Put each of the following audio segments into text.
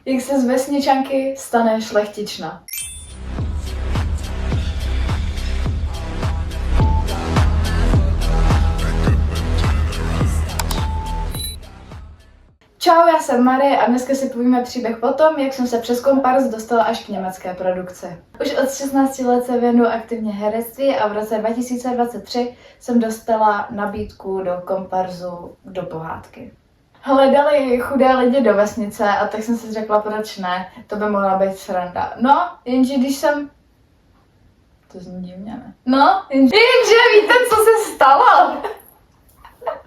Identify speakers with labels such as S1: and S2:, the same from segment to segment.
S1: Jak se z vesničanky stane šlechtična. Čau, já jsem Marie a dneska si povíme příběh o tom, jak jsem se přes Komparz dostala až k německé produkci. Už od 16 let se věnuju aktivně herectví a v roce 2023 jsem dostala nabídku do Komparzu do pohádky. Hledali chudé lidi do vesnice a tak jsem si řekla, proč ne, to by mohla být sranda. No, jenže když jsem... To zní divně, ne? No, jenže víte, co se stalo?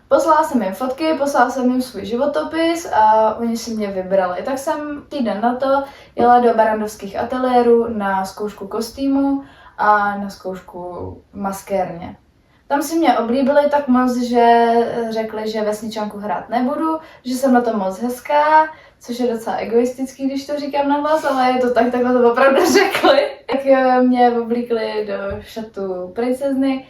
S1: Poslala jsem jim fotky, poslala jsem jim svůj životopis a oni si mě vybrali. Tak jsem týden na to jela do barandovských ateliérů na zkoušku kostýmu a na zkoušku maskérně. Tam si mě oblíbili tak moc, že řekli, že vesničanku hrát nebudu, že jsem na to moc hezká, což je docela egoistický, když to říkám nahlas, ale je to tak, takhle to opravdu řekli. Tak mě oblíkli do šatu princezny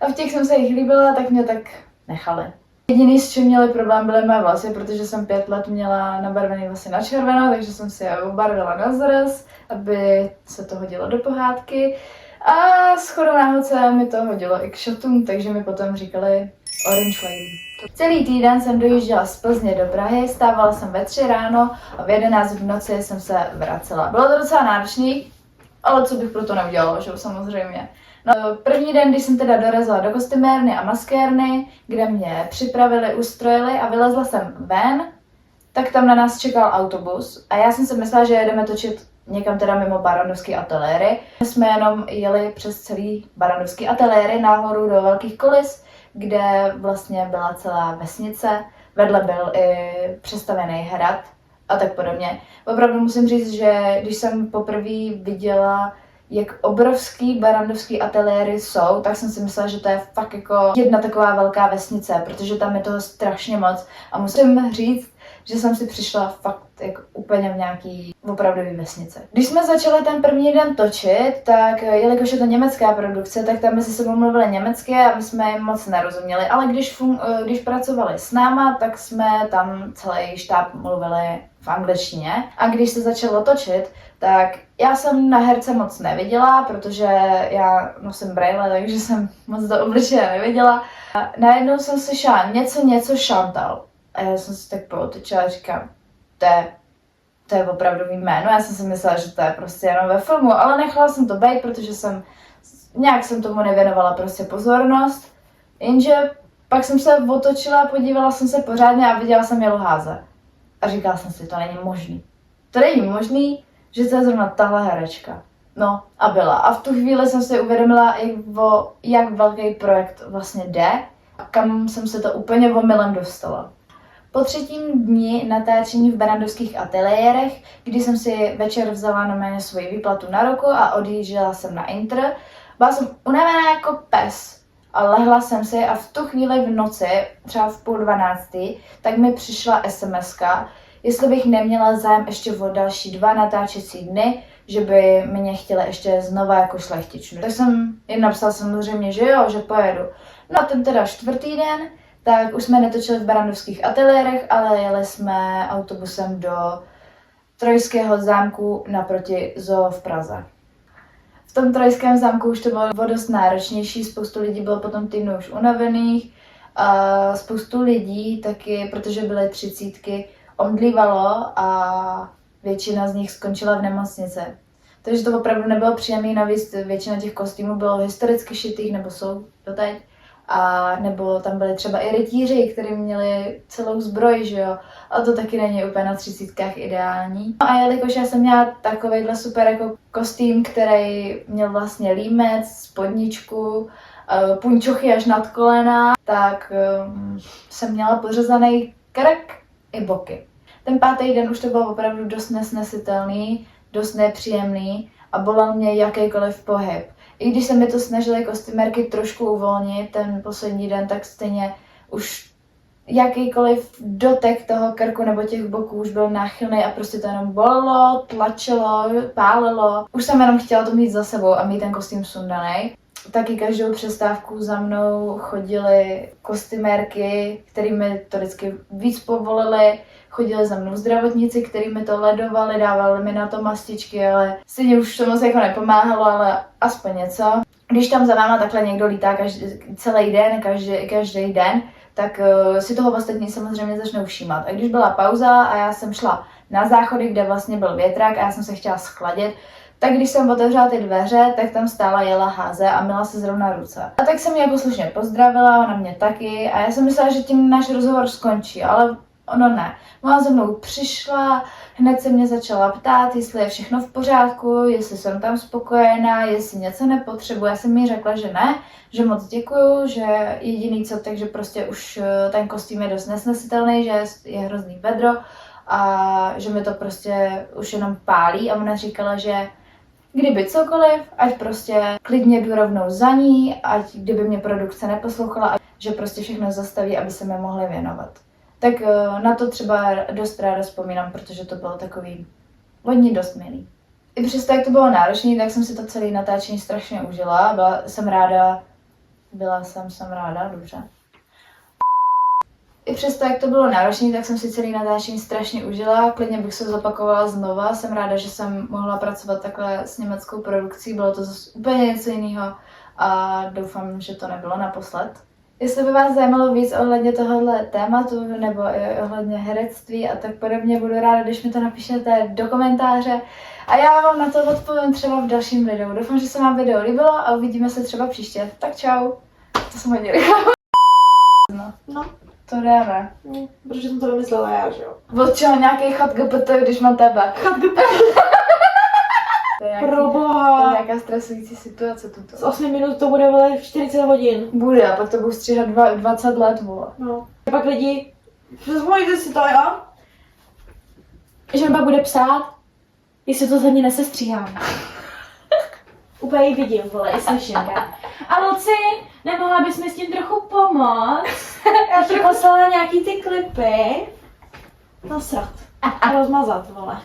S1: a v těch jsem se jich líbila, tak mě tak nechali. Jediný, s čím měli problém, byly mé vlasy, protože jsem 5 let měla nabarvený vlasy na červeno, takže jsem si je obarvila na zraz, aby se to hodilo do pohádky. A shodou náhod se mi to hodilo i k šatům, takže mi potom říkali Orange Lady. Celý týden jsem dojížděla z Plzně do Prahy, stávala jsem ve 3 ráno a v 11 v noci jsem se vracela. Bylo to docela náročný, ale co bych pro to neudělala, že samozřejmě. No, první den, když jsem teda dorazila do kostymérny a maskérny, kde mě připravili, ustrojili a vylezla jsem ven, tak tam na nás čekal autobus a já jsem si myslela, že jedeme točit někam teda mimo barandovské ateliéry. My jsme jenom jeli přes celý barandovský ateliéry nahoru do velkých kulis, kde vlastně byla celá vesnice, vedle byl i přestavěný hrad a tak podobně. Opravdu musím říct, že když jsem poprvé viděla, jak obrovský barandovský ateliéry jsou, tak jsem si myslela, že to je fakt jako jedna taková velká vesnice, protože tam je toho strašně moc. A musím říct, že jsem si přišla fakt jako úplně v nějaký opravdový vesnice. Když jsme začali ten první den točit, tak jelikož je to německá produkce, tak tam mezi sebou mluvili německy a my jsme jim moc nerozuměli, ale když pracovali s náma, tak jsme tam celý štáb mluvili v angličtině. A když se začalo točit, tak já jsem na herce moc neviděla, protože já nosím brejle, takže jsem moc do obličeje neviděla. A najednou jsem slyšela něco Chantal. A já jsem si tak pootočila a říkám, to je opravdový jméno. Já jsem si myslela, že to je prostě jenom ve filmu, ale nechala jsem to být, protože nějak jsem tomu nevěnovala prostě pozornost. Jenže pak jsem se otočila, podívala jsem se pořádně a viděla jsem Jelu Háze. A říkala jsem si, to není možný. To není možný, že to je zrovna tahle herečka. No a byla. A v tu chvíli jsem si uvědomila, jak velký projekt vlastně jde a kam jsem se to úplně omylem dostala. Po 3. dni natáčení v barandovských ateliérech, kdy jsem si večer vzala na mě svoji výplatu na ruku a odjížděla jsem na intr, byla jsem unavená jako pes a lehla jsem si a v tu chvíli v noci, třeba v 11:30, tak mi přišla SMS-ka, jestli bych neměla zájem ještě o další 2 natáčecí dny, že by mě chtěla ještě znova jako šlechtičnu. Tak jsem jim napsala samozřejmě, že jo, že pojedu. No a ten teda 4. den, tak už jsme netočili v barandovských ateliérech, ale jeli jsme autobusem do Trojského zámku naproti zoo v Praze. V tom Trojském zámku už to bylo dost náročnější, spoustu lidí bylo potom týdnu už unavených, a spoustu lidí taky, protože byly 30, omdlívalo a většina z nich skončila v nemocnici. Takže to opravdu nebylo příjemné, navíc většina těch kostýmů bylo historicky šitých, nebo jsou doteď. A nebo tam byly třeba i rytíři, kteří měli celou zbroj, že jo? A to taky není úplně na 30 ideální. No a jelikož já jsem měla takovejhle super jako kostým, který měl vlastně límec, spodničku, punčochy až nad kolena, tak jsem měla pořezaný krk i boky. Ten 5. den už to bylo opravdu dost nesnesitelný, dost nepříjemný a bolel mě jakýkoliv pohyb. I když se mi to snažily kostymérky trošku uvolnit ten poslední den, tak stejně už jakýkoliv dotek toho krku nebo těch boků už byl náchylný a prostě to jenom bolelo, tlačilo, pálilo. Už jsem jenom chtěla to mít za sebou a mít ten kostým sundaný. taky každou přestávku za mnou chodily kostymérky, který mi to vždycky víc povolili. Chodili za mnou zdravotníci, kteří mi to ledovali, dávali mi na to mastičky, ale stejně už to moc jako nepomáhalo, ale aspoň něco. Když tam za náma takhle někdo lítá celý den, každý den, tak si toho ostatní samozřejmě začnou všímat. A když byla pauza a já jsem šla na záchody, kde vlastně byl větrák a já jsem se chtěla schladit, tak když jsem otevřela ty dveře, tak tam stála Jela Háze a myla se zrovna ruce. A tak jsem ji jako slušně pozdravila, ona mě taky a já jsem myslela, že tím náš rozhovor skončí, ale ono ne. Ona za mnou přišla, hned se mě začala ptát, jestli je všechno v pořádku, jestli jsem tam spokojená, jestli něco nepotřebuji. Já jsem jí řekla, že ne, že moc děkuju, že jediný co, takže prostě už ten kostým je dost nesnesitelný, že je hrozný vedro a že mi to prostě už jenom pálí. A ona říkala, že kdyby cokoliv, ať prostě klidně jdu rovnou za ní, ať kdyby mě produkce neposlouchala, že prostě všechno zastaví, aby se mi mohli věnovat. Tak na to třeba dost ráda vzpomínám, protože to bylo takový hodně dost milý. I přesto, jak to bylo náročné, tak jsem si to celé natáčení strašně užila. Byla jsem ráda, dobře. I přesto, jak to bylo náročné, tak jsem si celý natáčení strašně užila. Klidně bych se zopakovala znova. Jsem ráda, že jsem mohla pracovat takhle s německou produkcí. Bylo to zase úplně něco jiného a doufám, že to nebylo naposled. Jestli by vás zajímalo víc ohledně tohohle tématu nebo i ohledně herectví a tak podobně, budu ráda, když mi to napíšete do komentáře a já vám na to odpovím třeba v dalším videu. Doufám, že se vám video líbilo a uvidíme se třeba příště. Tak čau. To jsem hodně rychlá. No. To dáme.
S2: Protože jsem to vymyslela já, že jo?
S1: Od čeho nějaký chat GPT, když mám tebe?
S2: Chat GPT.
S1: To je nějaká stresující situace tuto.
S2: Z 8 minut to bude vole 40 hodin.
S1: Bude, a pak to budu stříhat 20 let, vole.
S2: No. A pak lidi, vzpomnějte si to, jo? Že mi pak bude psát, jestli to za ní nesestříhám. Úplně ji vidím, vole, i slyším. A Luci, nemohla bys mi s tím trochu pomoct? Já ti poslala nějaký ty klipy. Nasrat. A rozmazat, vole.